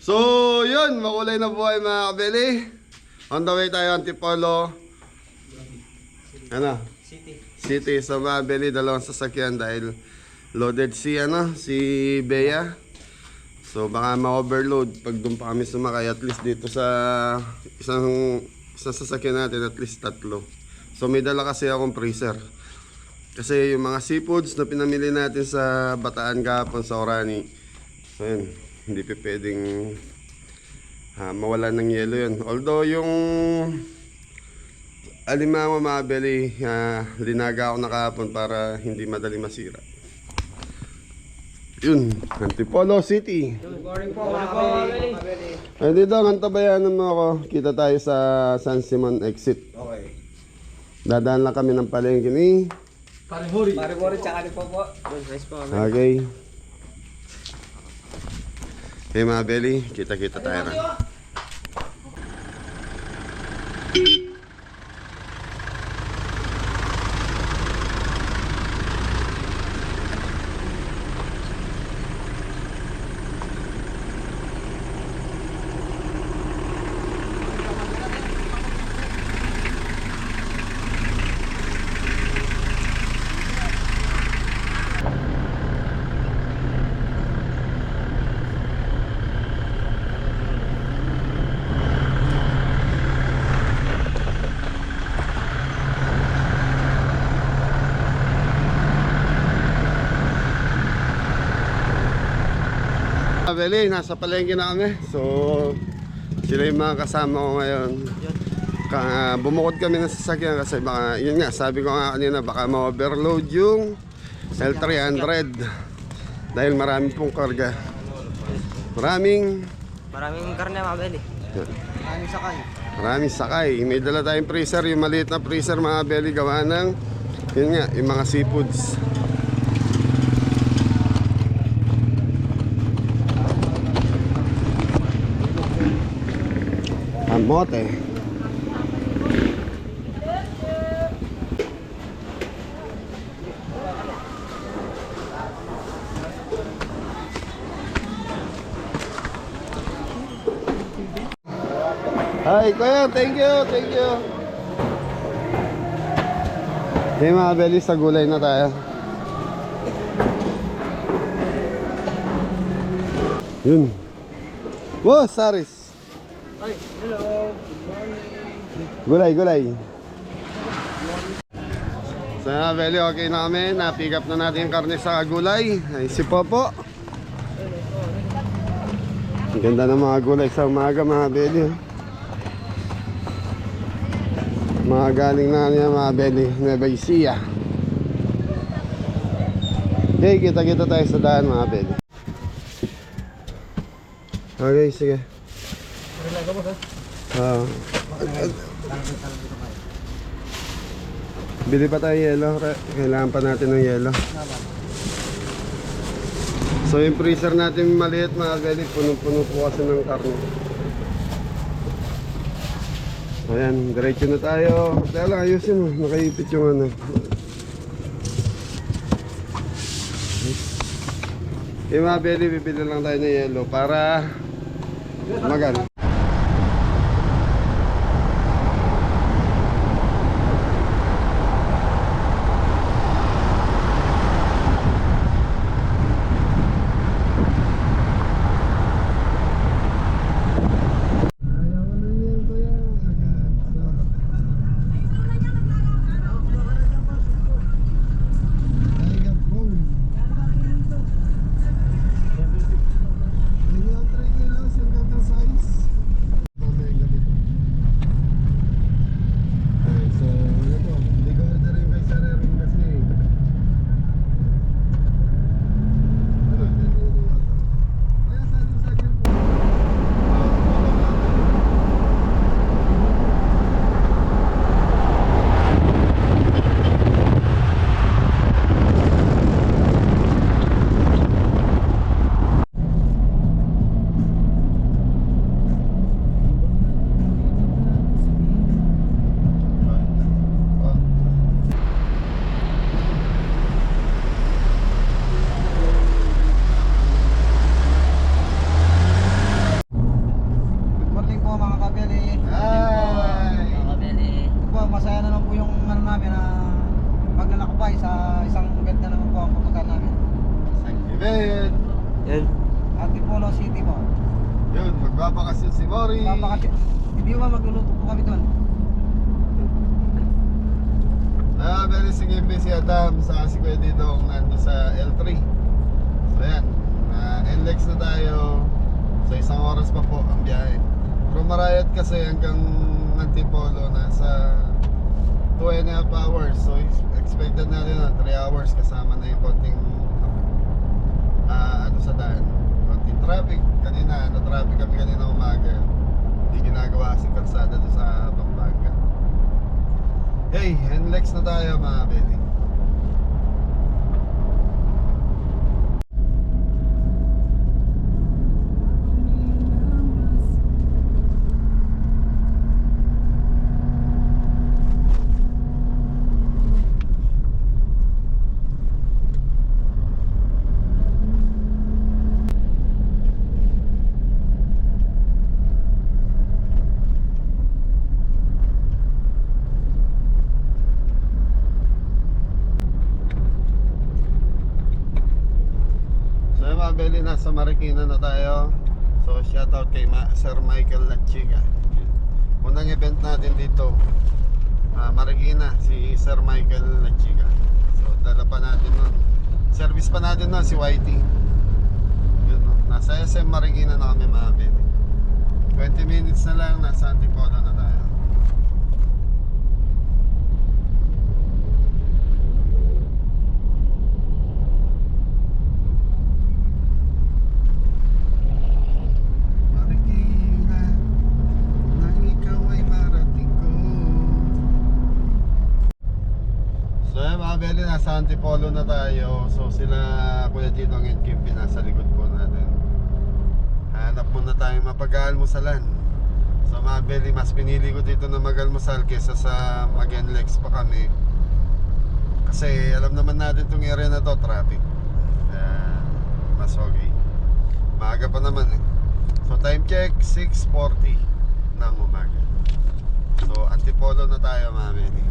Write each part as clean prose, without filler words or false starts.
So, yun, makulay na buhay mga kabeli. On the way tayo, Antipolo. Ano? City. So, mga kabeli, dalawang sasakyan dahil loaded si Bea. So, baka ma-overload pag doon pa kami sumakay. At least dito sa isang sasakyan natin, at least 3. So, may dala kasi akong freezer. Kasi yung mga seafoods na pinamili natin sa Bataan kahapon sa Orani. So, yun. Hindi pa pwedeng mawalan ng yelo yun. Although yung alimango mga kabeli, linaga ako na kahapon para hindi madali masira. Yun, Antipolo City. Good morning po mga kabeli. Ay dito, mantabayanan mo ako. Kita tayo sa San Simon exit. Okay. Dadaan lang kami ng palengke ni Paribori tsaka ni Popo. Nice po kami. Okay. Hey mga belly, kita-kita tayo na. Beli, nasa palengke na kami. So, sila yung mga kasama ko ngayon. Bumukod kami ng sasakyan kasi baka, yun nga, sabi ko nga kanina, baka ma-overload yung L300 dahil marami pong karga. Maraming karne mga kabeli. Maraming sakay. May dala tayong freezer, yung maliit na freezer mga belly, gawa ng yun nga, yung mga seafoods. Mote. Hi, kuya, thank you. Hey mga beli, sa gulay na tayo. Yun. Wow, Saris. Ay, hello. Good morning. Gulay. So mga beli, okay na kami. Na-pick up na natin yung karne sa gulay. Ay, si Popo. Ang ganda ng mga gulay sa umaga mga beli. Mga galing na niya mga beli. Nueva Ecija. Okay, kita-kita tayo sa daan mga beli. Okay, sige. Bili pa tayo yelo. Kailangan pa natin ng yelo. So yung freezer natin maliit mga beli, punong-puno po kasi ng karne. Ayan, diretso na tayo. Kaya lang ayusin mo, nakaipit yung ano. Okay mga beli, bibili lang tayo ng yelo para magal. Antipolo City po. Yun, magbabakasyon si Mori. Hindi ba magluluto po kami doon? Very sige si Adam sa si Kuya Didong nando sa L3. So yan, NLEX na tayo. So isang oras pa po ang biyahe. From Marayat kasi hanggang Antipolo nasa 2.5 hours. So expected natin na 3 hours kasama na yung konting ano sa daan. Konting traffic. Kanina, na-traffic kami kanina umaga. Hindi ginagawa kasi kalsada doon sa Pampanga. Hey, NLEX na tayo mga Beli. Beli, nasa Marikina na tayo. So shoutout kay Sir Michael Lachiga. Unang event natin dito Marikina, si Sir Michael Lachiga. So dala pa natin nun. Service pa natin nun si YT. Yun, no? Nasa SM Marikina na kami mga Beli. 20 minutes na lang, nasa Antipolo na tayo. Beli, nasa Antipolo na tayo. So sila Kuya Didong and Kim nasa likod po natin. Hanap muna tayong mapag-almusalan. So mga Beli, mas pinili ko dito na mag-almusal kesa sa mag-NLEX pa kami. Kasi alam naman natin itong area na to, traffic. Mas okay. Maaga pa naman eh. So time check, 6:40 ng umaga. So Antipolo na tayo mga Beli.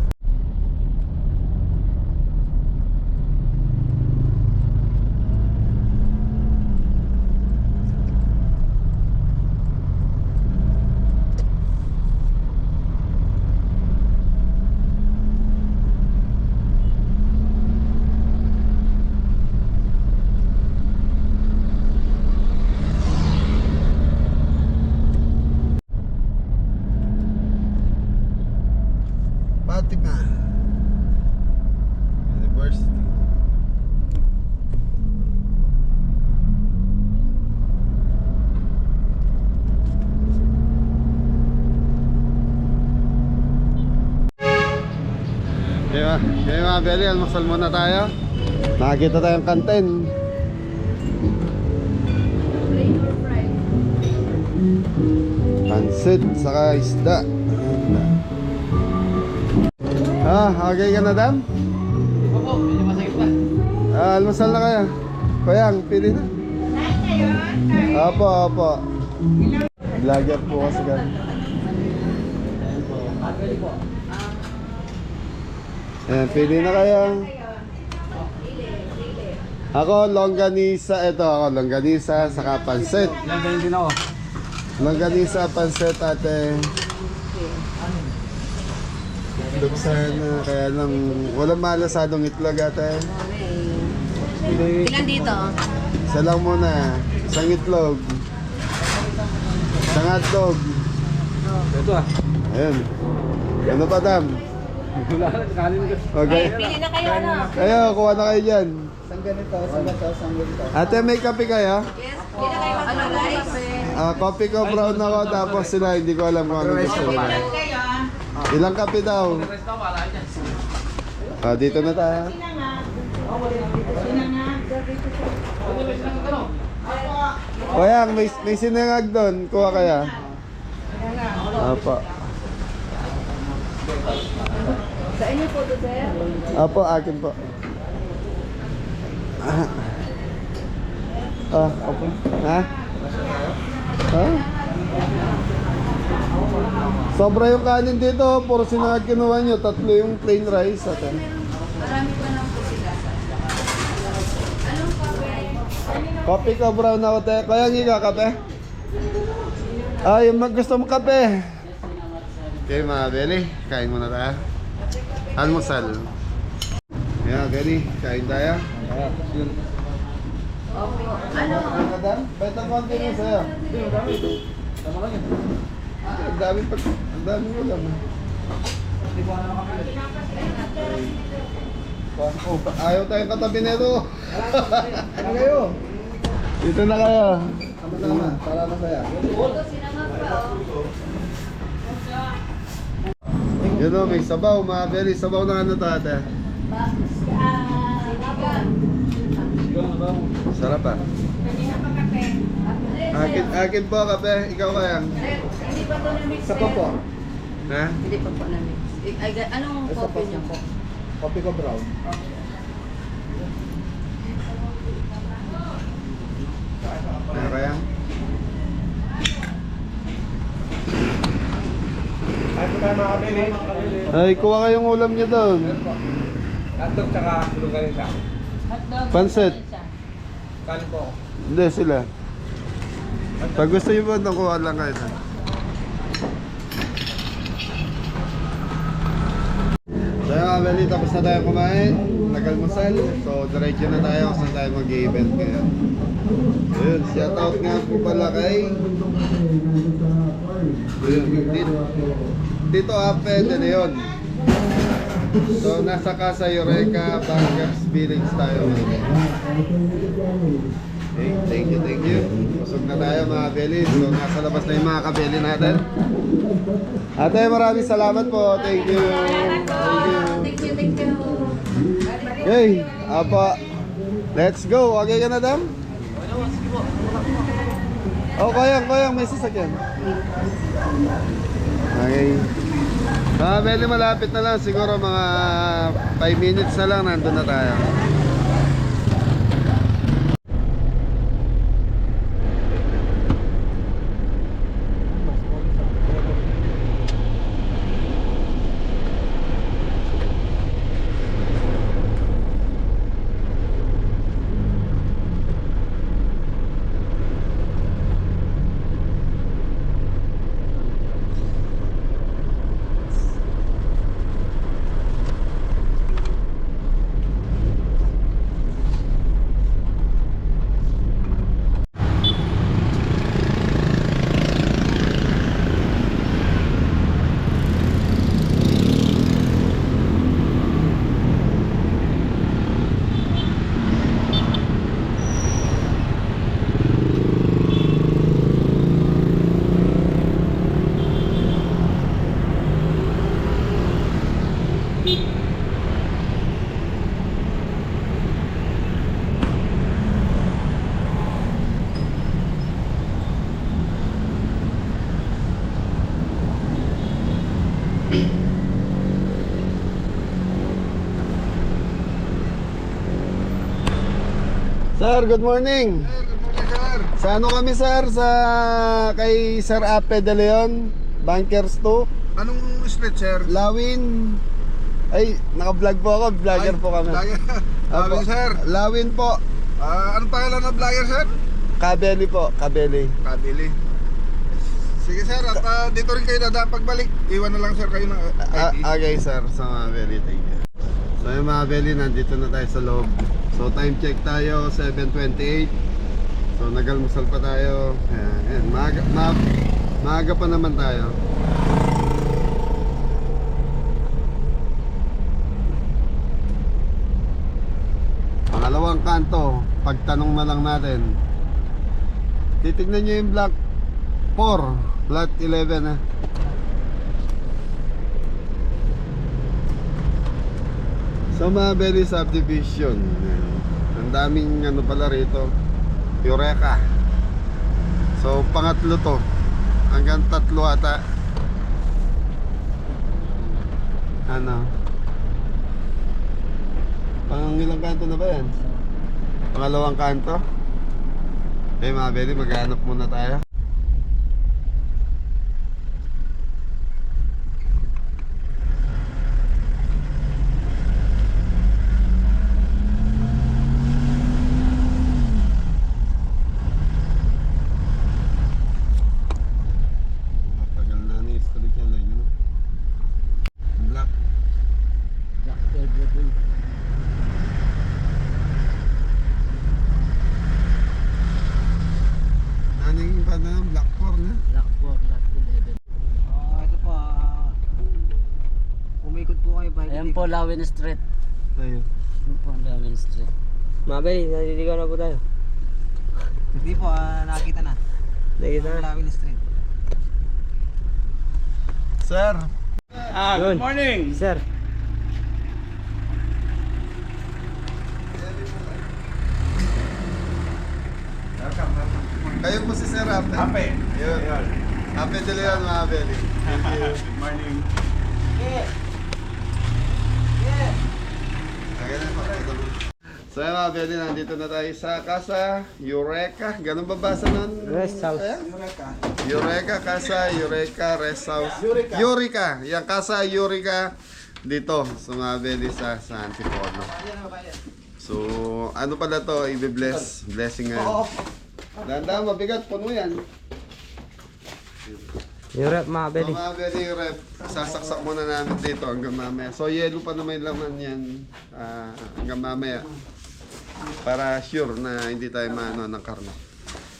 Fatima University. Okay mga Beli, almusal muna tayo. Nakakita tayong kantin. Pansit saka isda. Okay ka na, Dam? Opo, medyo masakit pa. Almusal na kayo. Kuyang, pili na. Opo. Vlogger po kasi ka. Ayan, pili na kayo. Ako, longganisa. Ito ako, longganisa, saka pansit. Ganyan din ako. Longganisa, pansit, ate. Itlog sana, kaya lang walang malasadong itlog ate. Ilan dito? Isa lang muna, isang itlog, isang hotdog. Ito Ayun. Ano pa, Dam? kanin ko. Okay. Pili na kayo ano? Kayo, kuha na kayo dyan. Isang ganito, isang ganito. Ate, may kape kayo? Yes. Pili na kayo ano guys? Coffee ko brown ako, tapos sila hindi ko alam kung ano gusto nila. Ilang kape daw? Dito na tayo. Kuyang, may sinangag doon. Kuha kaya? Apo. Sa inyo po to, sir? Apo, akin po. Apo. Ha? Ha? Sobra yung kanin dito. Puro sinangag kinuha nyo. 3 yung plain rice. Ate. Marami pa lang po sila. Anong pa ba? Kopi ko, brown ako tayo. Kaya nga kape? Ay, gusto mo kape? Okay, mga Beli. Kain muna tayo. Almusal. Yeah, Beli. Kain tayo. Opo. Ano? Madam, ba't ang konti mo sa'yo? Ang dami pag... Ang dami mo lang. Oh, ayaw tayong katabi nito. Ano kayo? Dito na kayo. Sama-sama, para masaya. Sinangag pa, Yun o, may sabaw, mga Beli. Sabaw na ano tate? Sarap ah. Akin po kape, ikaw kaya? Hindi pa po na-mix. Sa po. Ha? Hindi pa po na-mix. Anong coffee niyo po? Kopi ko brown. Ano kaya? Ay, kuha kayong ulam niyo doon. Hotdog tsaka lugarinsa. Pansit. Kanin po. Hindi sila. Pag gusto niyo po, nakuha lang kayo. So yun mga Beli, tapos na tayo kumain. Nag-almusal. So diretso na tayo kung saan tayo mag-event ngayon. So yun, shoutout nga po pala kay Tito Ape de Leon. So nasa Casa Eureka, Bankers Village tayo ngayon. Okay, thank you. Busog na tayo mga Beli. So nasa labas na yung mga kabeli natin. Ate, maraming salamat po. Thank you. Thank you. Okay, apa. Let's go. Okay ka na, Dam? Oh, kayang may sasakyan. Okay. Mga Beli, malapit na lang. Siguro mga 5 minutes na lang nandun na tayo. Sir, good morning. Sa ano kami sir? Sa kay Sir Ape de Leon, Bankers 2, Anong street, sir? Lawin. Ay, naka-vlog po ako, vlogger po kami. Vlogger. Apo, Sir. Lawin po. Anong pangalan ng vlogger, sir? Kabeli po, Kabeli. Kabili. Sige, sir. At dito rin kayo dadaan pagbalik. Iwan na lang, sir, kayo ng ID. Okay sir, sa mga Beli, thank you. So yung mga Beli, nandito na tayo sa loob. So time check tayo, 7:28. So nagalmusal pa tayo. Ayan, maaga pa naman tayo. Pangalawang kanto, pagtanong na lang natin. Titignan nyo yung block 4, block 11 ha. So mga Beli subdivision. Ang daming ano pala rito, Eureka. So pangatlo to, hanggang 3 ata. Ano, pangilang kanto na ba yan? Pangalawang kanto. Okay mga Beli, maghanap muna tayo. ano, Black 4 na. Black Pork, lot 11. Ito po, umikot po kayo ba? Ayan po, Lawin Street. Ayun. Ayan po, Lawin Street. Mabel, naliligaw na po tayo. Hindi po, nakita na. Nakita na. Lawin Street. Sir, Good morning. Sir. kayo po si Sir Ape. Ape. Yun. Ape de Leon, mga Beli. Thank you. Good morning. So yun, mga Beli, nandito na tayo sa Casa Eureka. Ganun ba basa nun? Rest house. Eureka, Casa Eureka, Rest House. Eureka. Yung Casa Eureka dito sa mga Beli sa Antipolo. So, ano pala to? I-bless. Blessing ngayon. Dahan-dahan, mabigat. Puno yan. Europe, Mabel. So, mga Beli rep, sasaksak muna namin dito hanggang mamaya. So, yellow pa na may laman yan hanggang mamaya. Para sure na hindi tayo maano ng karne.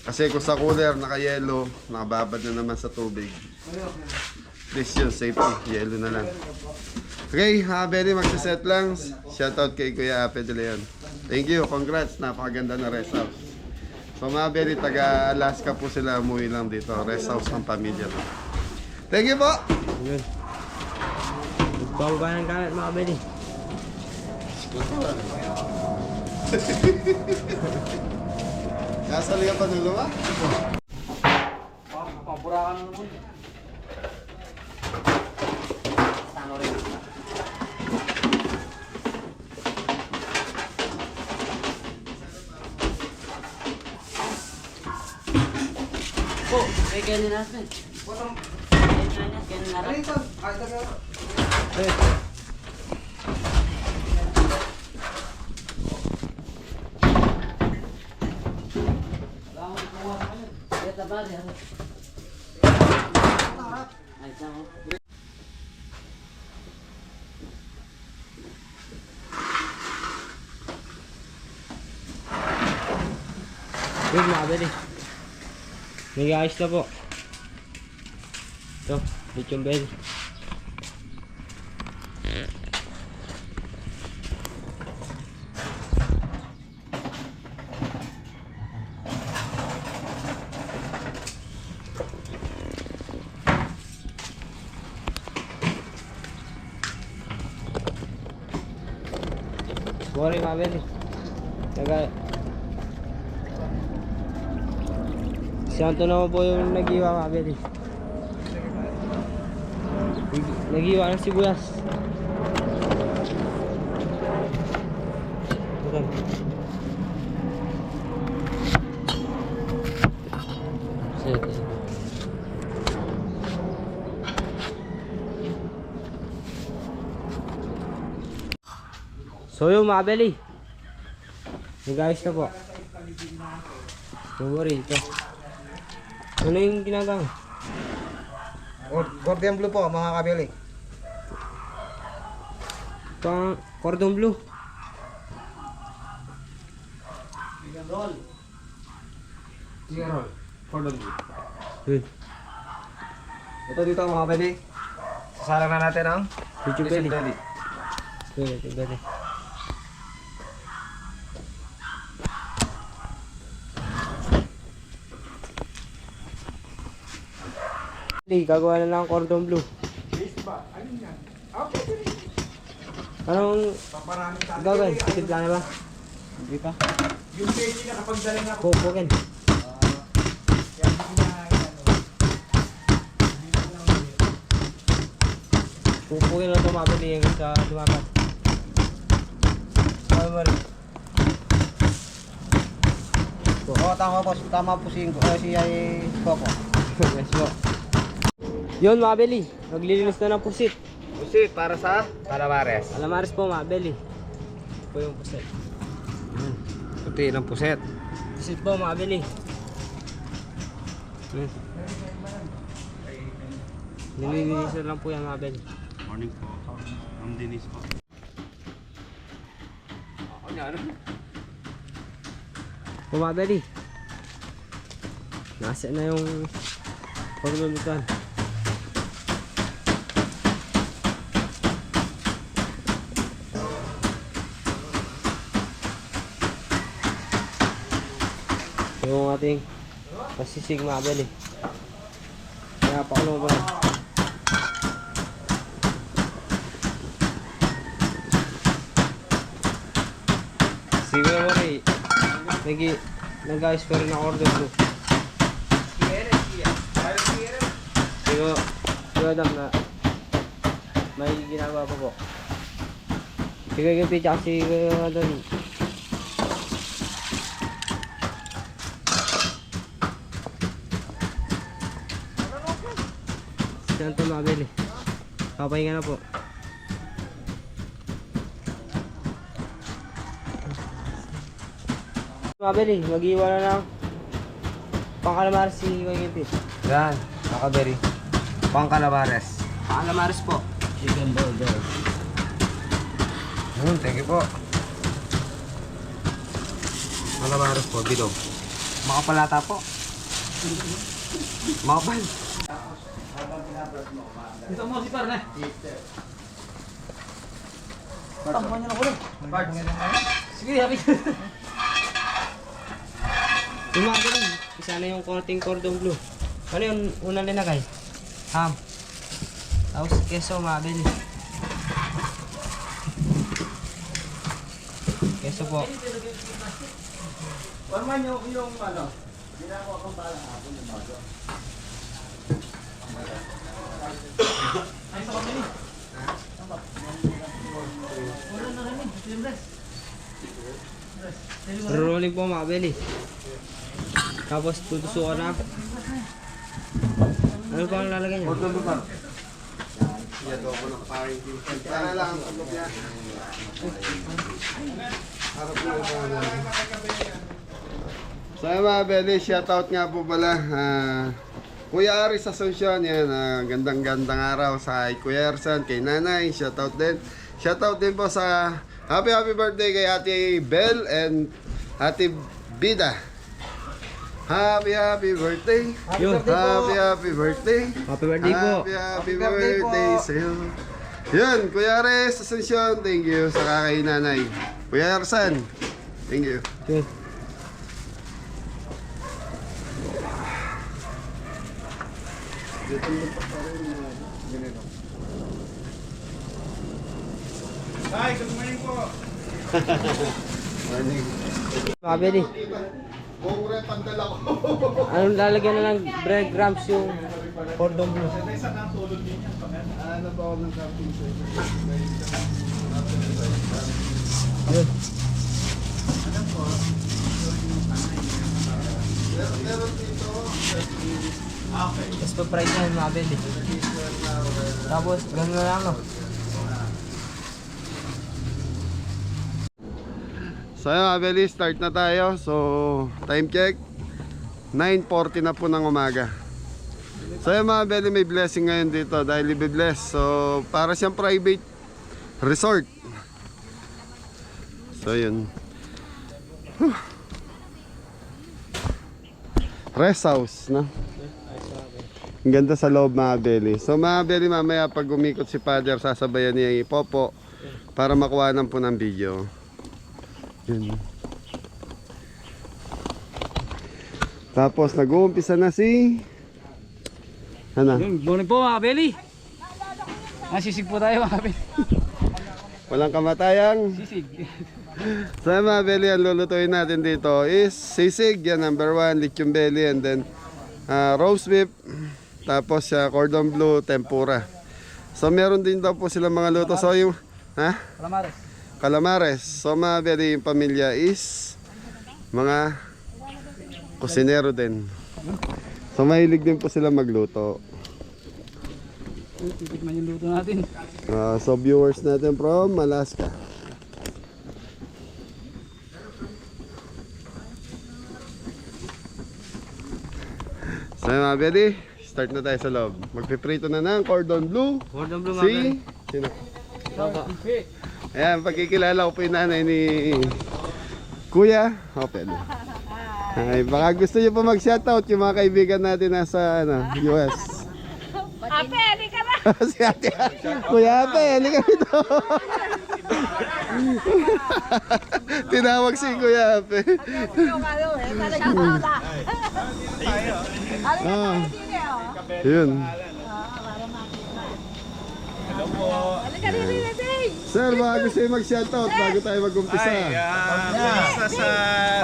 Kasi kung sa cooler, naka-yellow, nakababad na naman sa tubig. Please yun, safety. Yellow na lang. Okay, Beli, magsiset lang. Shoutout kay Kuya Ape de Leon. Thank you, congrats. Napakaganda na rest house. So mga Beli, taga Alaska po sila, umuwi lang dito. Rest house ng pamilya lang. Thank you po! Yun. Bago ng gamit, Mabel. Kasali ka pa ng luma? Pampurakan na naman. Tano rin. Po, may ganyan natin. Ganyan natin. Ito, Ito ba? Ay, tama. Good, Mabel. May ayos na po. Ito, lechon bell. Sorry, Mabel. Santo naman po yung nag-iwa, Mabel. Nag-iwa ng sibuyas. Okay. Sige. So yung Mabel, nag-ayos na po. Don't worry, ito. Ano yung ginagawa? Gordian Blue po, mga kabili. Ito ang cordon bleu. Good. Ito dito mga kabili. Sasalang na natin ang Lechon belly. Good, lechon belly. Hindi, gagawa na lang ang cordon bleu. Anong gagawin? Isip lang na ba? Hindi pa. yung page na kapag daling ako. Pupukin. Pupukin na ito mabili hanggang sa lumapat. Ay, mali. Oo, tama po si Coco. Yes po. Yun, mabili. Naglilinis na ng pusit. Pusit para sa Calamares. Alamares po, mabili. Po yung pusit. Yun. Puti ng puset. Pusit po, mabili. Yun. Nililinis na lang po yan, mabili. Morning po. Ang dinis po. Po, mabili. Nasa na yung paglulutuan. Yung ating pasisig mabel eh. Kaya pakulo ba? Sige mo rin. Nag-ayos pa rin ang order ko. Siguro Adam na may ginagawa pa po. Sige gabi tsaka si Adam. Saan ito mabili? Papahinga na po. Mabili, mag-iwan na ng pangkalamar si Wagipit. Yan, Kakaberry. Pang Calamares. Pangkalamares po. Chicken burger. Thank you po. Calamares po, bilog. Makapalata po. Makapal. Ito mo si Parne. Tangkon niya na ko rin. Sige, happy. Yung mga ganun, isa na yung konting cordon bleu. Ano yung unang linagay? Ham. Tapos keso mabili. Keso po. Warman yung ano, ginagawa kong balang hapon yung bago. Rolling po mabili. Tapos tutusukan na. Ano pa ang lalagay niya? Yato ako ng paring. Para lang ang pagkopya. Harap mo yung pangalan. So mga Beli, shoutout nga po pala. Kuya Aris Asuncion, yan. Gandang-gandang araw sa Kuya Ersan, kay Nanay. Shoutout din. Shoutout din po sa happy birthday kay Ate Bel and Ate Bida. Happy birthday. Yun. Happy birthday. Happy birthday po. Happy birthday sa'yo. Yun, Kuya Aris Asuncion, thank you sa kakay Nanay. Kuya Ersan, thank you. Yun. Ay, good morning po. Morning. Mabili. Bongre, pandala ko. Anong lalagyan na ng breadcrumbs yung cordon bleu? Ano ba ako ng camping site? Yun. Meron dito. Tapos pa-fry na yung mabili. Tapos gano'n na lang no. So yun mga Beli, start na tayo. So time check 9:40 na po ng umaga. So yun mga Beli, may blessing ngayon dito dahil i-bless. So para siyang private resort. So yun. Rest house, no? Ang ganda sa loob mga Beli. So mga Beli, mamaya pag umikot si Father, sasabayan niya yung Popo para makuha ng po ng video. Yun. Tapos nag-uumpisa na si ano? Good morning po mga Beli. Sisig po tayo mga Beli. Walang kamatayang. Sisig. So mga Beli, ang lulutuin natin dito is sisig, yan number 1, lechon belly, and then roast beef, tapos cordon bleu, tempura. So meron din daw po silang mga luto. So yung Calamares. Calamares. So mga Beli, yung pamilya is mga kusinero din. So mahilig din po sila magluto. Titikman yung luto natin. So viewers natin from Alaska. So mga Beli, start na tayo sa loob. Magpiprito na ng cordon bleu. Cordon bleu mabili. Sino? Opo. Ayan, pagkikilala ko po yung nanay ni Kuya Opel. Ay, baka gusto niyo pa mag-shoutout yung mga kaibigan natin nasa US. Ate, hindi ka na. Si Ate, Kuya Ate, halika dito. Tinawag si Kuya Ate. Ah, yun. Sir, baka gusto niyo mag-shoutout bago tayo mag-umpisa. Basta sa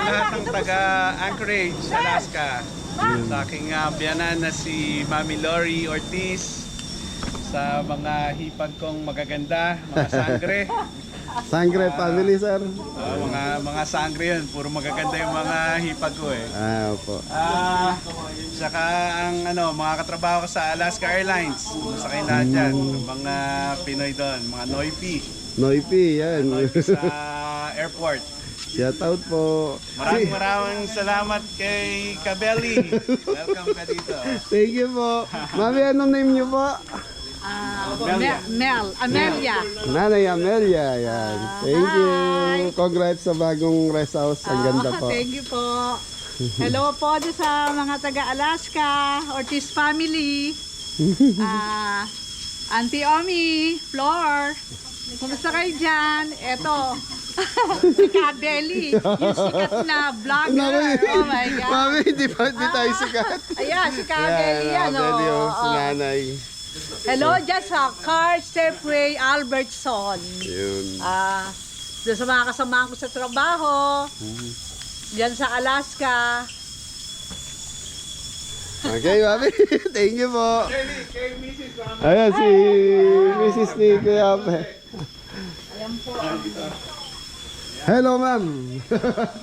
lahat ng taga Anchorage, Alaska. Sa aking biyanan na si Mami Lori Ortiz. Sa mga hipag kong magaganda, mga sangre. Sangre family, sir. Mga sangre yun, puro magaganda yung mga hipag ko eh. Ah, opo. Saka ang mga katrabaho ko sa Alaska Airlines. Masakay lahat dyan. Yung mga Pinoy doon, mga Noipi. Noipi, yan. Sa airport. Shoutout po. Maraming salamat kay Kabeli. Welcome ka dito. Thank you po. Mami, anong name niyo po? Amelia. Nanay Amelia, yan. Thank you. Congrats sa bagong rest house. Ang ganda po. Thank you po. Hello po din sa mga taga-Alaska, Ortiz family, Auntie Omi, Flor, kumusta kayo dyan? Eto, si Kabeli, yung sikat na vlogger. Oh my God. Mami, di tayo sikat. Ayan, si Kabeli yan. Abeli, si Oh. nanay. Hello dyan sa Car Safeway Albertson. Yun. Doon sa mga kasamahan ko sa trabaho, dyan sa Alaska. Okay, Mami. Thank you po. Ayan, si Mrs. ni Kuya Ape. Hello, ma'am.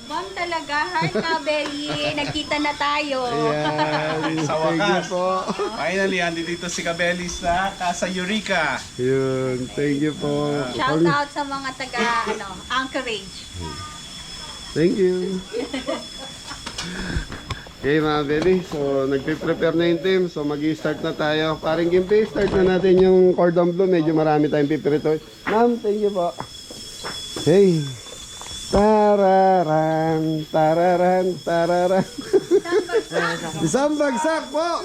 Bang talaga, Heart Kabeli. Nagkita na tayo. Ayan. Sa Thank you wakas. po. Finally, andi dito si Kabeli sa Casa Eureka. Yun. Thank you po. Shout out sa mga taga Anchorage. Thank you. Okay mga Beli, so nagpe-prepare na yung team. So mag-i-start na tayo. Paring Gimpe, start na natin yung cordon bleu. Medyo marami tayong pipirito. Ma'am, thank you po. Hey. Tararan, tararan, tararan. Isang bagsak po.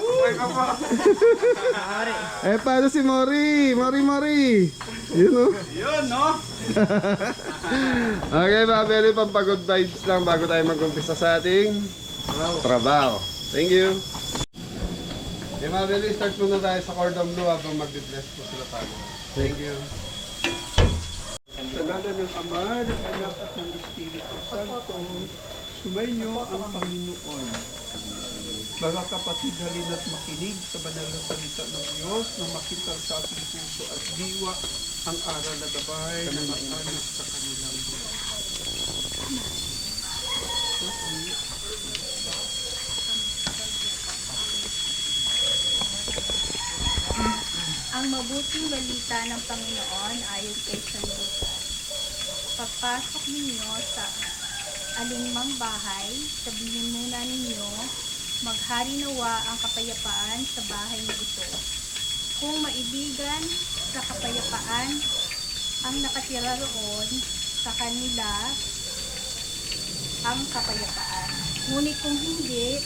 Eh, paano si Mori? Mori. Yun o. Yun, no? Okay mga Beli, pampagod vibes lang bago tayo mag-umpisa sa ating trabaho. Thank you. Okay mga Beli, start muna tayo sa cordon bleu habang mag-bless po sila tayo. Thank you. Sa ngalan ng Ama, ng Anak at ng Espiritu Santo, sumainyo ang Panginoon. Mga kapatid, halina't makinig sa banal na salita ng Diyos na makita sa ating puso at diwa ang aral na gabay na matalis sa kanilang buhay. Ang mabuting balita ng Panginoon ayon kay San Lucas. Pagpasok ninyo sa alingmang bahay, sabihin muna ninyo, maghari nawa ang kapayapaan sa bahay na ito. Kung maibigan sa kapayapaan ang nakatira roon, sa kanila ang kapayapaan. Ngunit kung hindi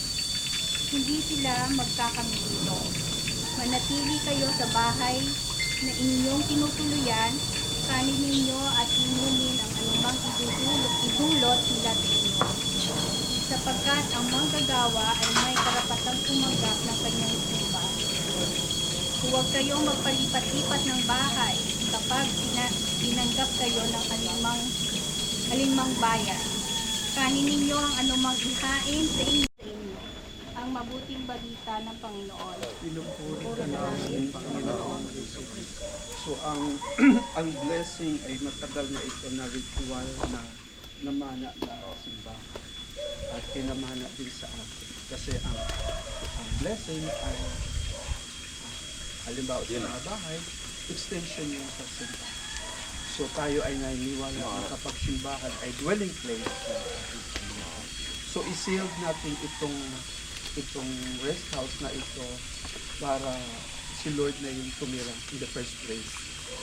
sila magkakamito. Manatili kayo sa bahay na inyong tinutuluyan, kanin ninyo at inumin ang anumang idulot nila sa inyo. Sapagkat ang manggagawa ay may karapatang tumanggap ng kanyang sipa. Huwag kayong magpalipat-lipat ng bahay kapag tinanggap kayo ng alinmang bayan. Kanin ninyo ang anumang ihain sa inyo. Ang mabuting balita ng Panginoon. Pinupuri ka namin, Panginoon Jesus. So ang blessing ay matagal na ito na ritual na namana na simbahan at pinamana din sa atin. Kasi ang blessing ay halimbawa sa mga bahay, extension yung sa simbahan. So tayo ay naniniwala na kapag simbahan ay dwelling place ng ating Panginoon. So i-sealed natin itong rest house na ito para si Lord na yung tumira in the first place.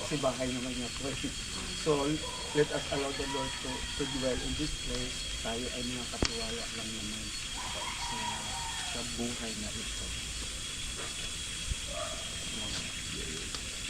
Kasi bahay naman niya po. So let us allow the Lord to dwell in this place tayo ay nakatiwala lang naman sa buhay na ito.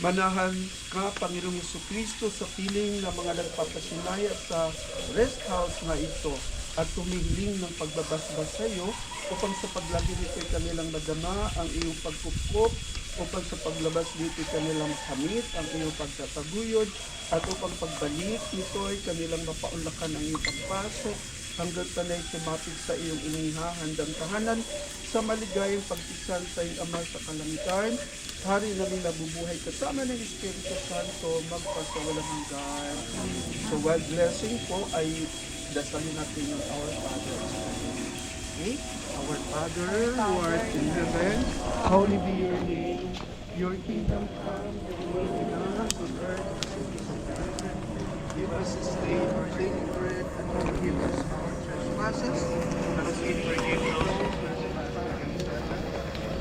Manahan ka, Panginoong Jesucristo, sa piling ng mga nagpapasinaya sa rest house na ito at tumiling ng pagbabasbas sa iyo upang sa paglagi nito'y kanilang madama ang iyong pagkukup, upang sa paglabas nito'y kanilang kamit ang iyong pagtataguyod, at upang pagbalik nito'y kanilang mapaunlakan ang iyong pagpasok hanggang tanay sumapit sa iyong inihahandang tahanan sa maligayang pagtisan sa iyong Ama sa kalangitan. Hari namin nabubuhay kasama ng Espiritu Santo magpasawalang hanggan. So while blessing po ay dasalin natin yung Our Father. Okay? Our Father who art in heaven, holy be your name. Your kingdom come, your will be done on earth as it is in heaven. Give us this day our daily bread, and forgive us our trespasses, as we forgive those who trespass against us.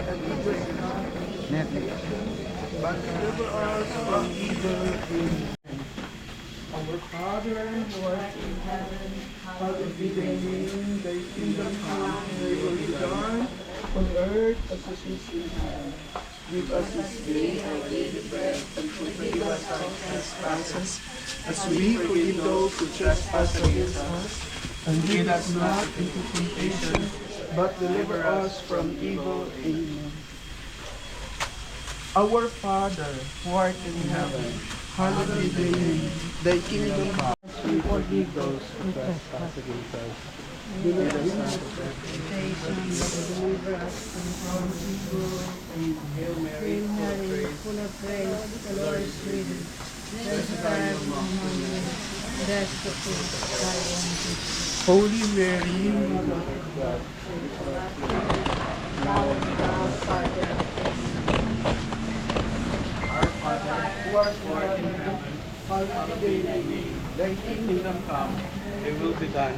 And lead us not into temptation, but deliver us from evil. Amen. Our Father who art in heaven, hallowed be thy name. Thy kingdom come, thy will be done on earth as it is in heaven. Give us this day our daily bread, and forgive us our trespasses, as we forgive those who trespass against us. And lead us not into temptation, but deliver us from evil. Amen. Our Father, who art in heaven, hallowed be thy name. Thy kingdom come. We forgive those who trespass against us. Deliver us not from temptation, but deliver us from evil. Hail Mary, full of grace, the Lord is with thee. Blessed art thou among women, blessed the fruit of thy womb, Jesus. Holy Mary, Mother of God, pray for us sinners, now and at the hour of death. Our Father, who art in heaven, hallowed be thy name. Thy kingdom come, thy will be done.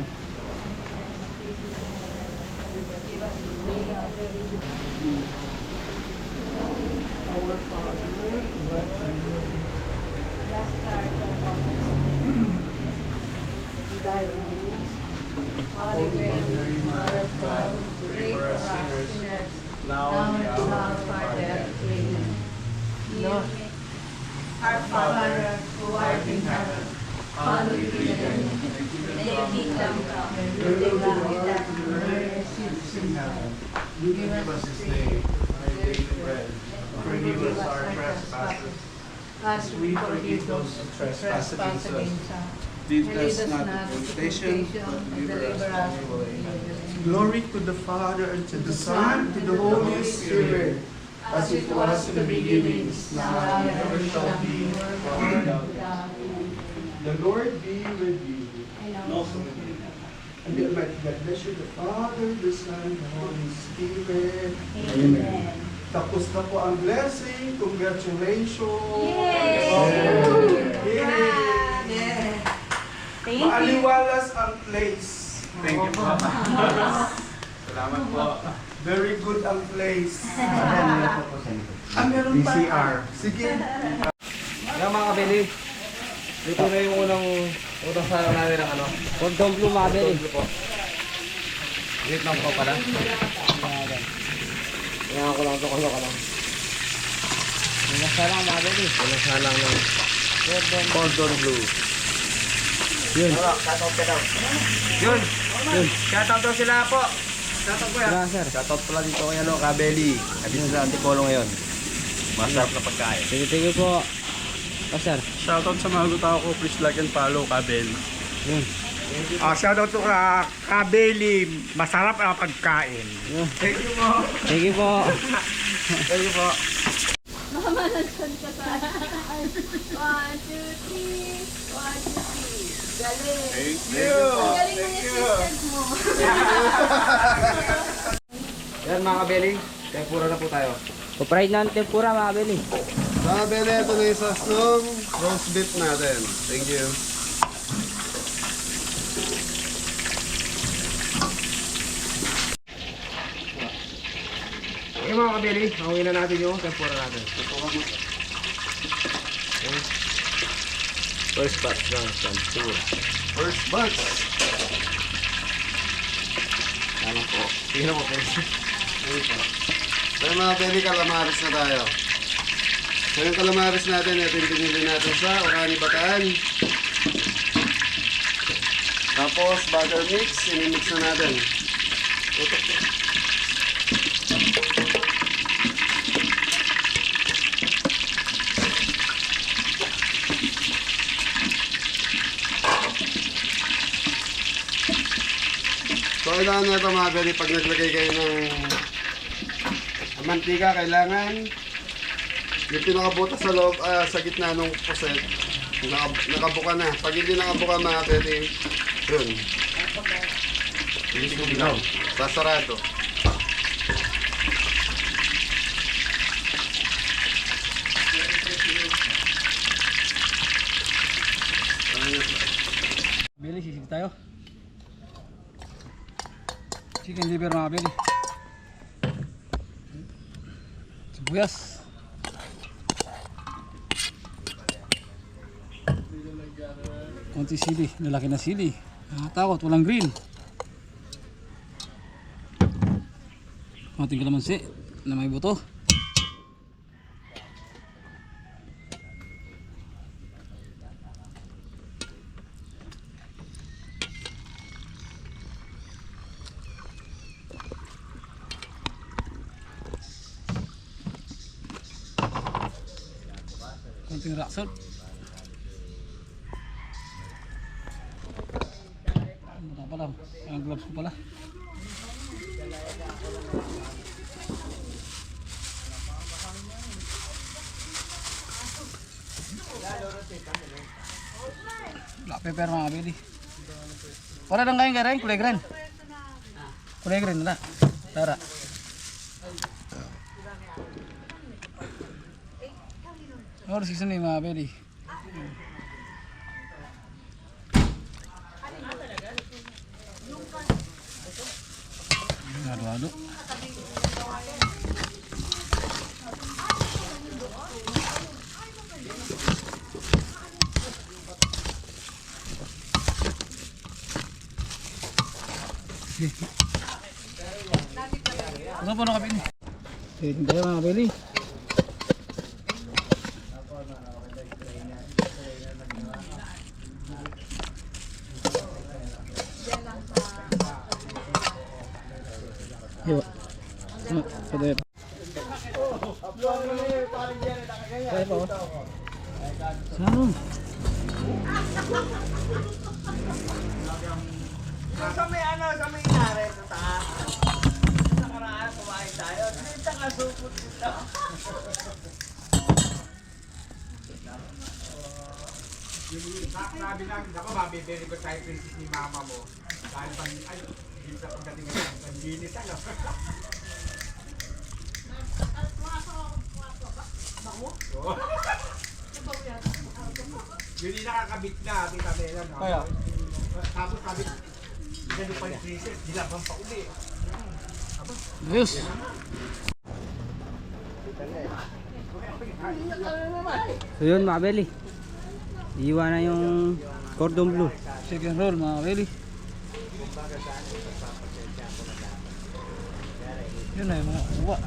Our Father, who art in heaven, Holy Mary, Mother of God, pray for us sinners, now and at the hour of our death. Amen. Lord, our Father, who art in heaven, hallowed be thy name. Thy kingdom come, thy will be done on earth as it is in heaven. Give us this day our daily bread. Forgive us our trespasses, as we forgive those who trespass against us. Lead us not into temptation, but deliver us from evil. Glory to the Father, and to the Son, and to the Holy Spirit, as it was in the beginning, now and ever shall be, world without end. The Lord be with you. And also with you. And the Almighty God bless you, the Father, the Son, the Holy Spirit. Amen. Tapos na po ang blessing. Congratulations! Yay! Thank you. Maaliwalas ang place. Thank you po. Salamat po. Very good ang place. Meron pa. PCR. Sige. Yan mga kabili. Dito na yung unang sarang natin ng ano. Cordon bleu mga kabeli. Wait lang po pala. Kaya ko lang ito, kulo ka lang. Nasalang mga kabeli. Nasalang ng Cordon bleu. Yun. Shoutout daw sila po. Shoutout po yan. Wala sir. Shoutout pala dito kay ano, Kabeli. Dito sa Antipolo ngayon. Masarap na pagkain. Sige po. Sir. Shoutout sa mga tao ko, please like and follow Kabel. Yun. Shoutout to Kabeli. Masarap ang pagkain. Yun. Thank you po. Thank you po. Thank you po. Mama, nandun ka sa 1, 2, 3. 1, 2, 3. Galing. Thank you. Galing mo yung sisters mo. Yan mga Kabeli. Tempura na po tayo. Pa-fried na ang tempura mga kabeli. Mga bele, ito na yung sauce ng roast beef natin. Thank you. Okay mga Kabeli. Hangin na natin yung tempura natin. Okay. First batch ng tempura. First batch. Tingnan mo, Pwede. So yung mga belly, calamares na tayo. So yung calamares natin, ito yung pinili natin sa Orani, Bataan. Tapos butter mix, sinimix na natin. So kailangan nito mga belly, pag naglagay kayo ng mantika, kailangan yung pinakabutas sa loob, sa gitna ng puset, nakabuka na. Pag hindi nakabuka mga belly, yun. Hindi ko sasarado. Bili, sisig tayo. Chicken liver mga Bili. Sibuyas. Konti sili, lalaki na sili. Takot, walang green. Konting kalamansi na may buto. Konting rock salt. Ano pala? Ang gloves ko pala. Black pepper mga Bili. Wala lang kayong garing, kulay green. Kulay green na. Tara. Oras isa ni mga Bili. Halo-halo. Ano po nakapin? Tingin tayo mga Bili. Yo. Pwede. Kaya po. Saan? Sa may inare sa taas. Sa karaan, kumain tayo. Dito ka supot dito. Sabi lang, ako mabibili ko tayo princess ni mama mo. Dahil pang, ay, hindi sa pagdating ng panginit, ano? Yun yung nakakabit na, tita Bella, no? Kaya? Tapos kabit, ganun pa yung princess, dilabang pa uli. Ayos. So yun mga Bili. Iwan na yung cordon bleu. Chicken roll mga Bili. Yun na yung mga uwa.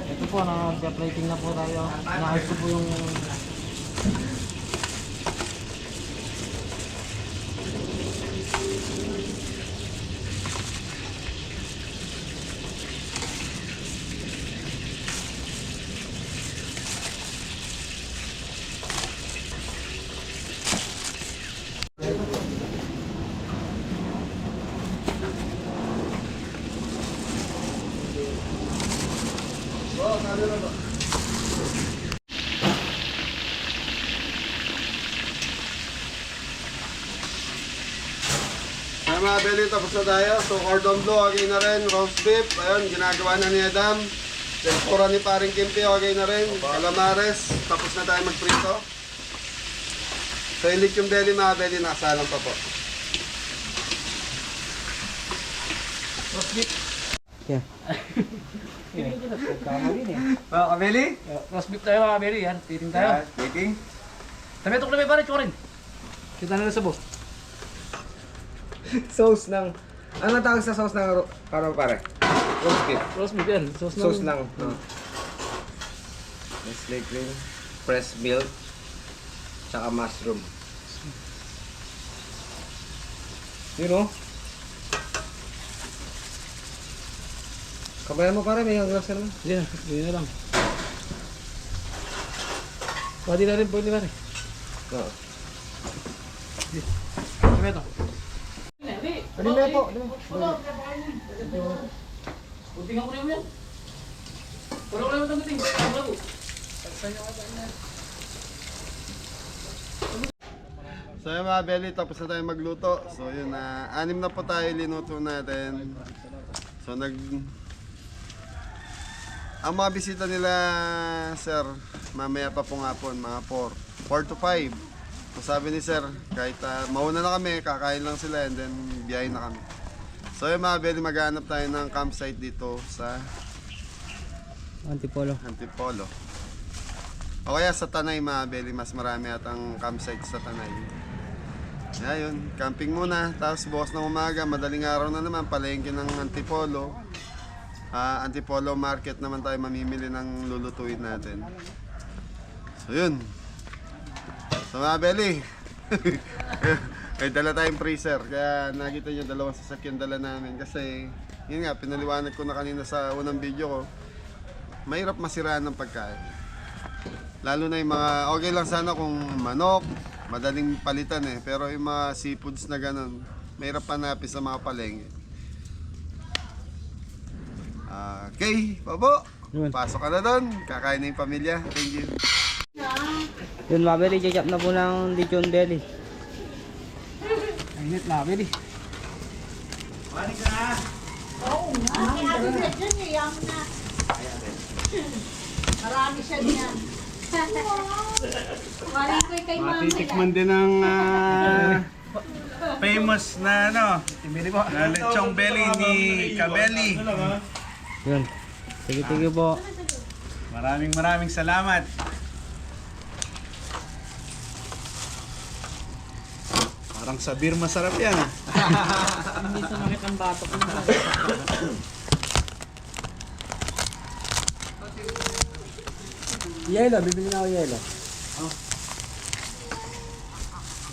Ito po, nag-plating na po tayo. Naayos ko po yung mga belly, tapos na tayo. So, cordon bleu, okay na rin. Roast beef, ayun, ginagawa na ni Adam. Tempura ni paring Kimpi, okay na rin. Calamares, tapos na tayo magprito. So, yung liquid belly, mga belly, nakasalang pa po. Yeah. Mga kabeli? Roast beef tayo mga kabeli. Yan, titing tayo. Waiting. Tametok na may pare, chorin. Kita na sa boss. Sauce ng... Ano tawag sa sauce ng pare? Roast beef. Roast beef yan. Sauce lang. Nestle cream, fresh milk, tsaka mushroom. You know? Kabayan mo pare, may hanggang na. Yan, yun na lang. Pwede na rin po ni pare. Oo. Tametok. Ano na po? Tingnan ko rin yan. Wala ko naman tanggapin. So yun mga belly, tapos na tayo magluto. So yun na, 6 na po tayo linuto natin. So ang mga bisita nila, sir, mamaya pa po nga po, mga 4 to 5. So sabi ni sir, kahit mauna na kami, kakain lang sila and then biyahin na kami. So yun mga belly, maghanap tayo ng campsite dito sa Antipolo. Antipolo. O kaya sa Tanay mga belly, mas marami at ang campsite sa Tanay. Ayun, camping muna, tapos bukas ng umaga, madaling araw na naman, palengke ng Antipolo. Antipolo market naman tayo mamimili ng lulutuin natin. So yun. So mga belly, ay dala tayong freezer, kaya nakita nyo dalawang sasakyan dala namin. Kasi yun nga, pinaliwanag ko na kanina sa unang video ko, mahirap masiraan ng pagkain. Lalo na yung mga, okay lang sana kung manok, madaling palitan eh. Pero yung mga seafoods na ganun, mahirap hanapin sa mga palengke. Okay, Pabo. Pasok ka na doon. Kakain na yung pamilya. Thank you. Yun mga belly, jajap na po ng lechon belly. Init na kabeli. Marami siya niyan. Wali ko kay mama. Matitikman din ng famous na na lechong belly ni Kabeli. Yun. Sige po. Maraming salamat. Parang sa beer masarap yan. Hindi sumakit ang batok mo. Yelo, bibili na ako yelo.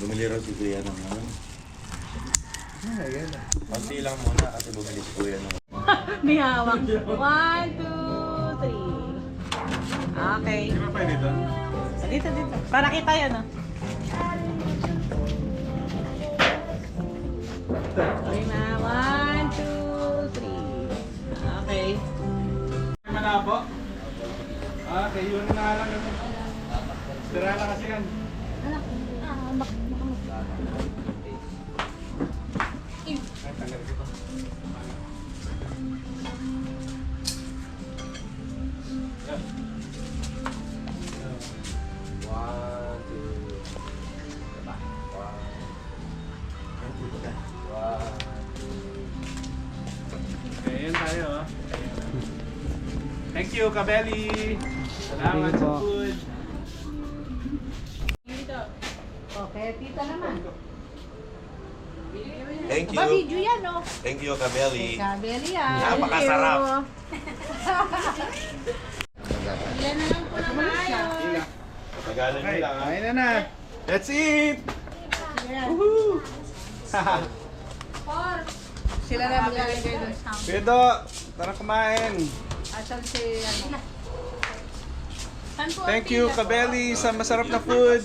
Bumili raw si Kuya ng ano? Konti lang muna kasi bumili si Kuya ng May hawak. 1, 2, 3. Okay. Di ba pwede doon? Dito. Para kita yun, ah. Okay na. 1, 2, 3. Okay. Malabo? Okay, yun na lang yun. Tira na kasi yan. Okay, yun tayo. Thank you, Kabeli. Salamat Thank you sa po. food. Okay, tita naman. Thank Aba, you. video yan, no? Thank you, Kabeli. Kabeli yan. Napakasarap. Ilan na lang po na maayos. Tagalan nyo Okay, lang. kain na. Let's eat! Woohoo! Sila na maglalagay doon. Pedro, tara kumain. Asan si, ano? Saan po ang Thank you, tila? Kabeli, sa masarap na food.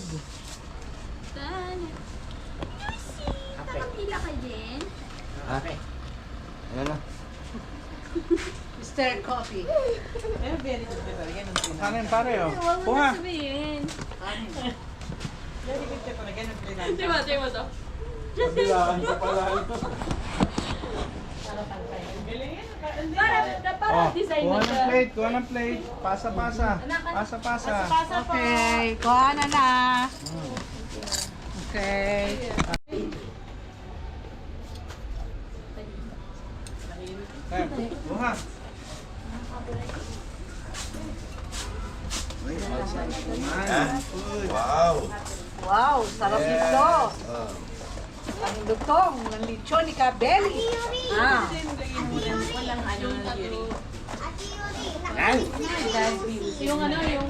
Saan? Nakapila ka din? Ano na? Mr. Coffee. Kanin pare, oh. Huwag mo Punga. na sabihin. Diba to? Kabilaan ko pala. Para design Kuha ng plate, kuha ng plate. Pasa-pasa. Pasa-pasa. Okay, kuha na. Okay. Kuha. Wow! Wow, sarap nito. Ang lutong ng lechon ni Kabeli. Ah. Yung ano, yung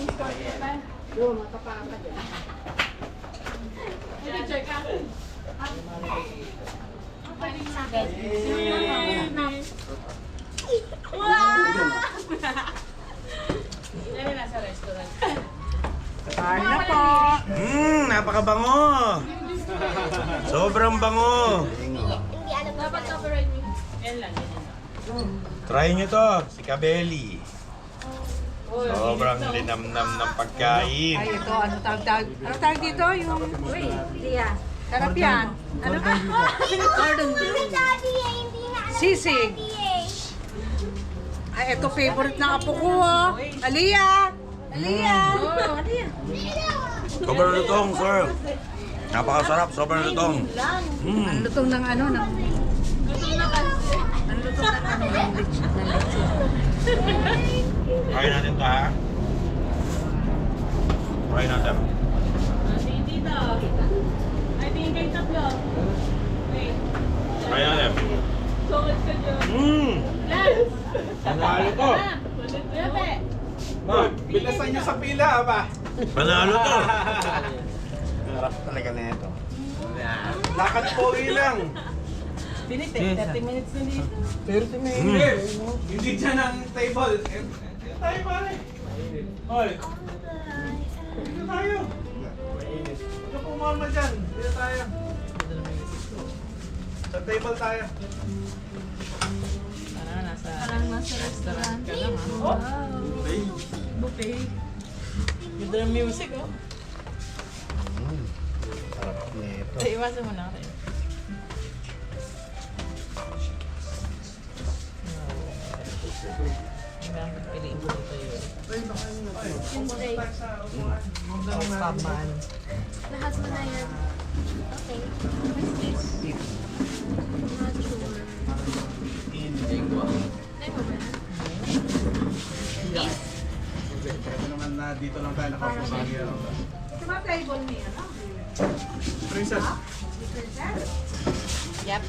Kain na po. Napakabango! Sobrang bango! dapat coverage me. Try nyo to, si Kabeli. Sobrang linamnam ng pagkain. Ay, ito. Ano tawag dito? Yung... Wait, Lia. Sarap yan. Ano ba? Gordon Blue. Sisig. Ay, ito favorite ng apo ko. Oh. Aliyah! Aliyah! Sobrang lutong, sir. Napakasarap, sobrang lutong. Ang lutong ng ano? Ang lutong ng ano? Ng lechon. Try natin to, ha? Try natin. Try natin. Panalo to. Bilasan nyo sa pila, ba? Panalo to. Sarap talaga na ito. Lakad po ilang. Hindi dyan ang table. Dito tayo, pare. Hoy. Dito tayo. Huwag ka pumama dyan. Dito tayo. Sa table tayo. Parang nasa restaurant ka lang. Buffet. Ganda ng music, oh. Sarap nito. Iwasan mo na kayo. Piliin mo dito yun. Paman. Lahat mo na yan. Okay. What's this? Not sure. Ito naman na dito lang tayo nakapasagi. Ito ba table niya, no? Princess. Yep.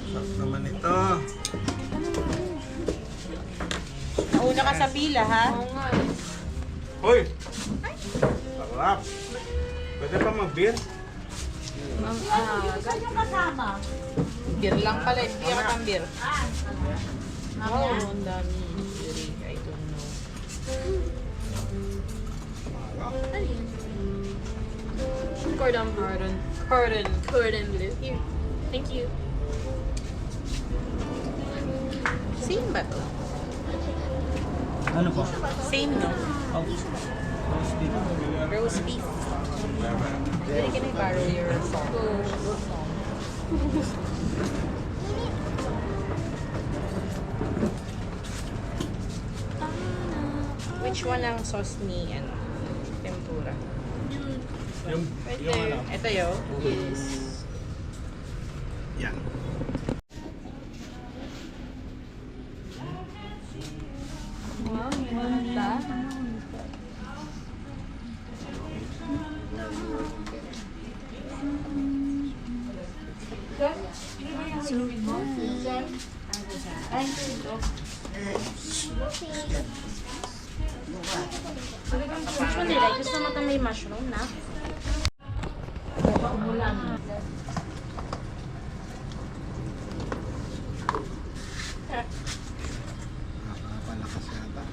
Sarap naman ito. Nauna ka sa pila, ha? Hoy! Sarap. Pwede pa mag-beer? Saan yung kasama? Beer lang pala, hindi ako ng beer. Oh, ang dami. I don't know. Cordon bleu. Here. Thank you. Same ba to? Ano po? Same, no? Roast beef. Pwede can I borrow your song? Which one ang sauce ni, ano, tempura? Yung ano? Ito yun? Yes. Yan. Wow, ganda. Which one nila? Gusto mo itong may mushroom na? Nakakapalakas yata.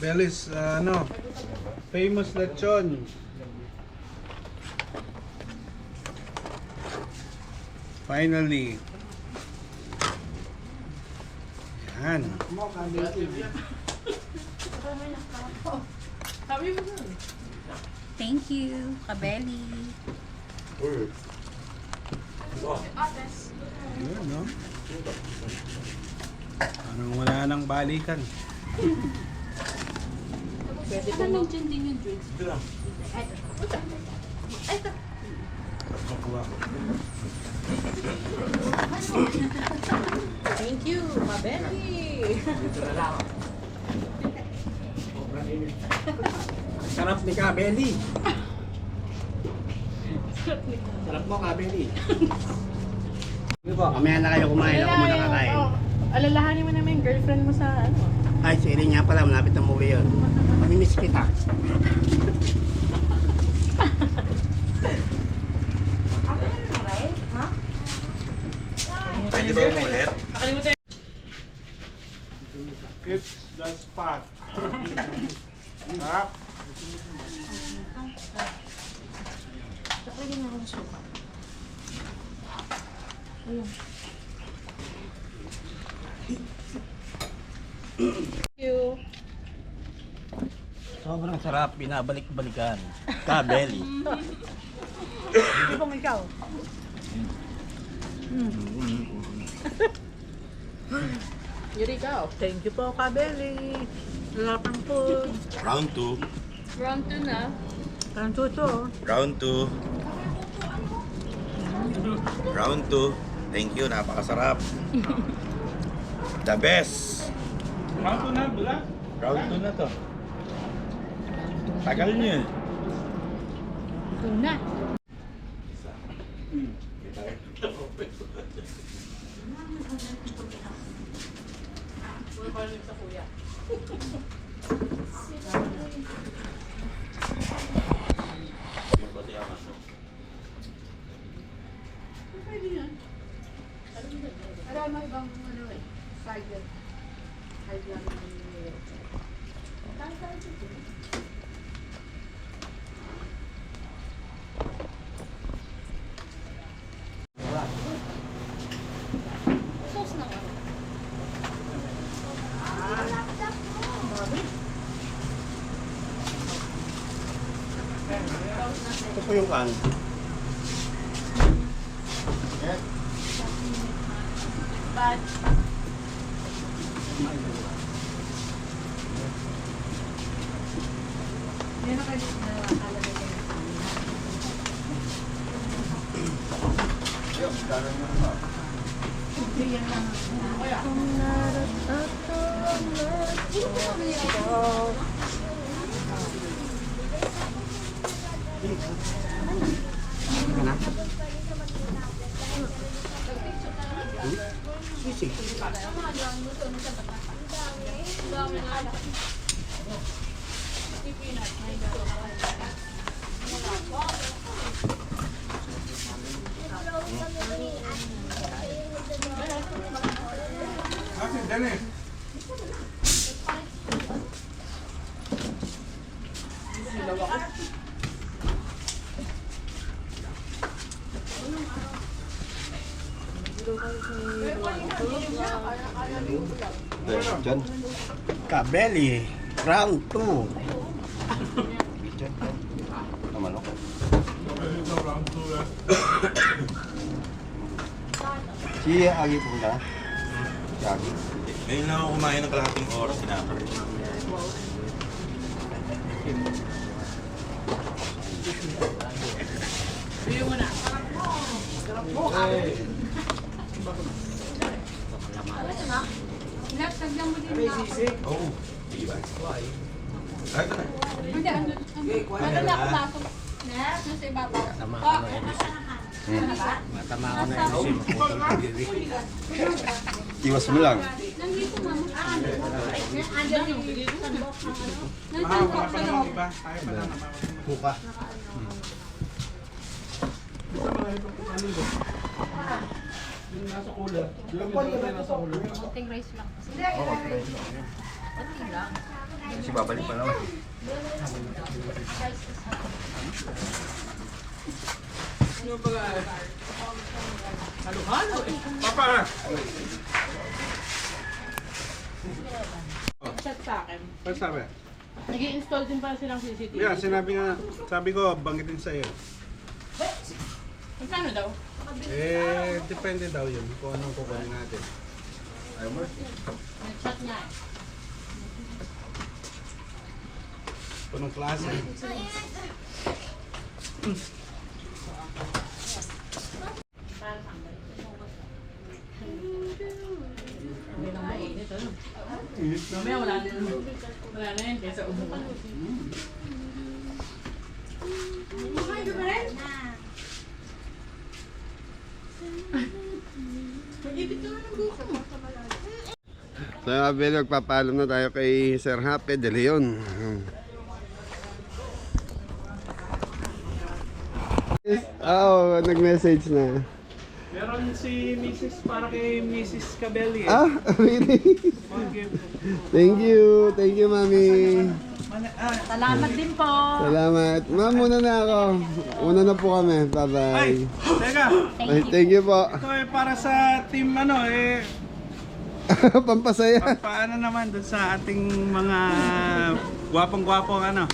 Belis, famous lechon. Finally. Yan. Thank you, Kabeli. Yun, no? Parang wala nang balikan. Thank you, Mabeli. Sarap ni Kabeli. Sarap mo, Kabeli. Mamaya na kayo kumain ako muna kakain. Alalahanin mo naman yung girlfriend mo sa ano. Ay, si Eileen nga pala, malapit na umuwi yun. Mamimiss kita. Pwede ba umulit? It's the spot. Sarap. Thank you. Sobrang sarap, binabalik-balikan. Kabeli. Hindi bang ikaw? Yurika, thank you po, Kabeli. Sarap ng food. Round 2. Round 2 na. Parang tuto. Round 2. Round 2. Thank you, napakasarap. The best. Round 2 na, bula. Round 2 na to. Tagal niyo. Una. Ito po yung kan. Asin, Dennis. Kabeli. Round 2. Si Agi po na? Si Agi? Ngayon lang ako kumain ng kalahating oras, sinapar. Oo. Sige ba? Ay, ito na. Hindi, ano na ako baso. Nasa ibabaw. Matama ako na yung Iwas mo lang. Nandito, ma'am. Andyan yung sandok. Wala pa namang iba. Tayo pa lang. buka. Konting rice lang. Konting lang. Kasi babalik pa naman. Papa! Chat sa akin. Ano sabi? Nag-i-install din pala silang CCTV. Yeah, sinabi nga, sabi ko, banggitin sa'yo. Magkano daw? Depende daw yun kung anong kukunin natin. Nag-chat nga. Punong klase. Mamaya wala na yun. Wala na yun kaysa umuha. So mga Beli, magpapaalam na tayo kay Sir Happy De Leon. Oo, nag-message na. Meron si Mrs. para kay Mrs. Cabelli. Ah, really? Thank you mami. Salamat din po. Salamat. Ma'am, muna na ako. Una na po kami. Ay, Bye-bye. teka. Ay, thank you po. Ito para sa team Pampasaya. paano naman dun sa ating mga gwapong-gwapong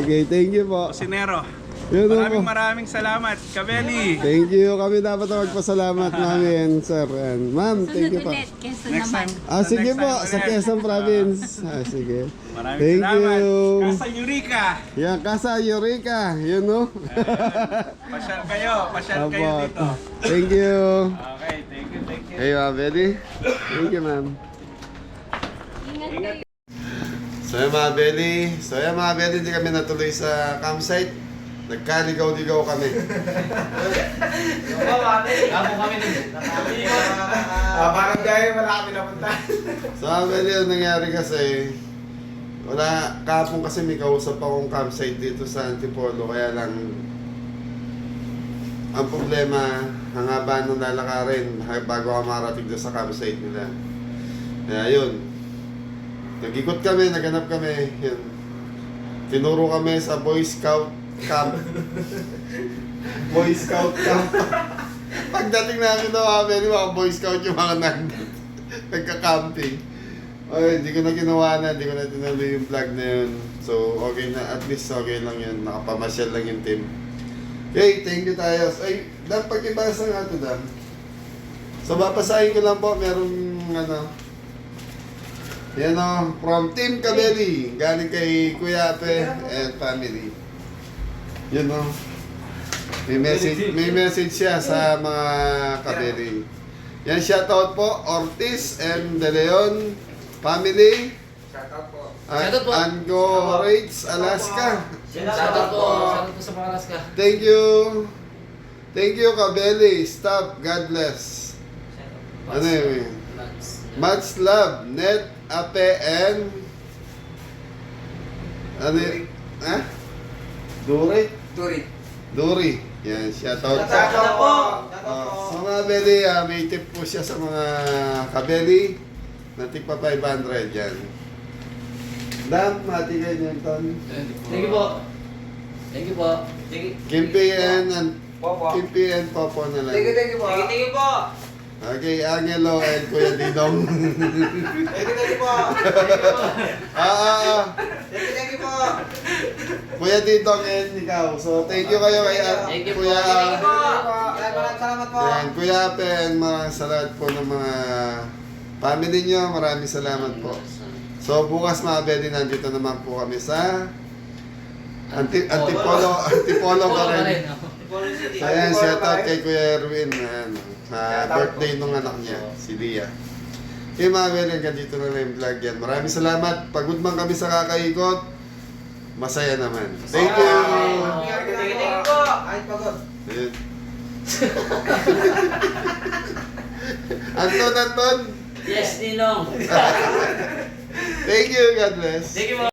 Okay, thank you po. kusinero. Yun na po. Maraming salamat, Cabelli. Thank you. Kami dapat na magpasalamat, mami and sir. And ma'am, thank you po. Next time. Sige next po, time sa ulit. Quezon Province. Sige. Maraming Thank salamat. you. Casa Eureka. Yan, Casa Eureka. Yun, no? Pasyal kayo Apo. dito. Thank you. Okay, thank you. Hey, ma'am, Betty. Thank you, ma'am. So yan mga Belly, hindi kami natuloy sa campsite. Nagkaligaw-ligaw kami. Parang dahil wala kami napunta. So mga Belly, ang nangyari kasi, kahapon kasi may kausap akong campsite dito sa Antipolo, kaya lang, ang problema, ang haba ng lalakarin bago ka marating doon sa campsite nila. Kaya yun, nag-ikot kami, naghanap kami, yun. Tinuro kami sa Boy Scout Camp. Boy Scout Camp. Pagdating namin na mga Boy Scout yung mga nagka-camping. Okay, hindi ko na ginawa na, hindi ko na tinuloy yung vlog na yun. So, okay na, at least okay lang yun. Nakapamasyal lang yung team. Okay, thank you tayo. Ay, Dan, pag-ibasa nga ito, Dan. So, bapasahin ko lang po, merong yan o, from Team Cabelli, galing kay Kuya Ape and family. Yun o. May message siya sa mga Cabelli. Yan, shoutout po, Ortiz and De Leon family. Shoutout po. Anchorage, Alaska. Shoutout po sa mga Alaska. Thank you Cabelli, stop, God bless. Ano yun? Much love, Net, Ape, and ano yun? Ha? Duri. Yan, shoutout po. sa mga Belly, may tip po siya sa mga Kabeli na tigpa 500 yan. Dam, matigay niyo yung ton. Thank you po. Kimpi and Popo na lang. Thank you po. Okay, Angelo and Kuya Didong. Thank you po. Thank you po. Kuya Didong and ikaw. So, thank you kayo kay Kuya. Maraming salamat po. Yan, Kuya Ape and mga salamat po ng mga family nyo. Maraming salamat po. So, bukas mga Belly, nandito naman po kami sa Antipolo pa rin. So, ayan, shoutout kay Kuya Erwin. Birthday nung anak niya, si Lia. Okay mga Belly, hanggang dito na lang yung vlog yan. Maraming salamat. Pagod man kami sa kakaikot, masaya naman. Thank you! Thank you po. Ay, pagod. Ayun. Anton! Yes, Ninong. Thank you, God bless. Thank you,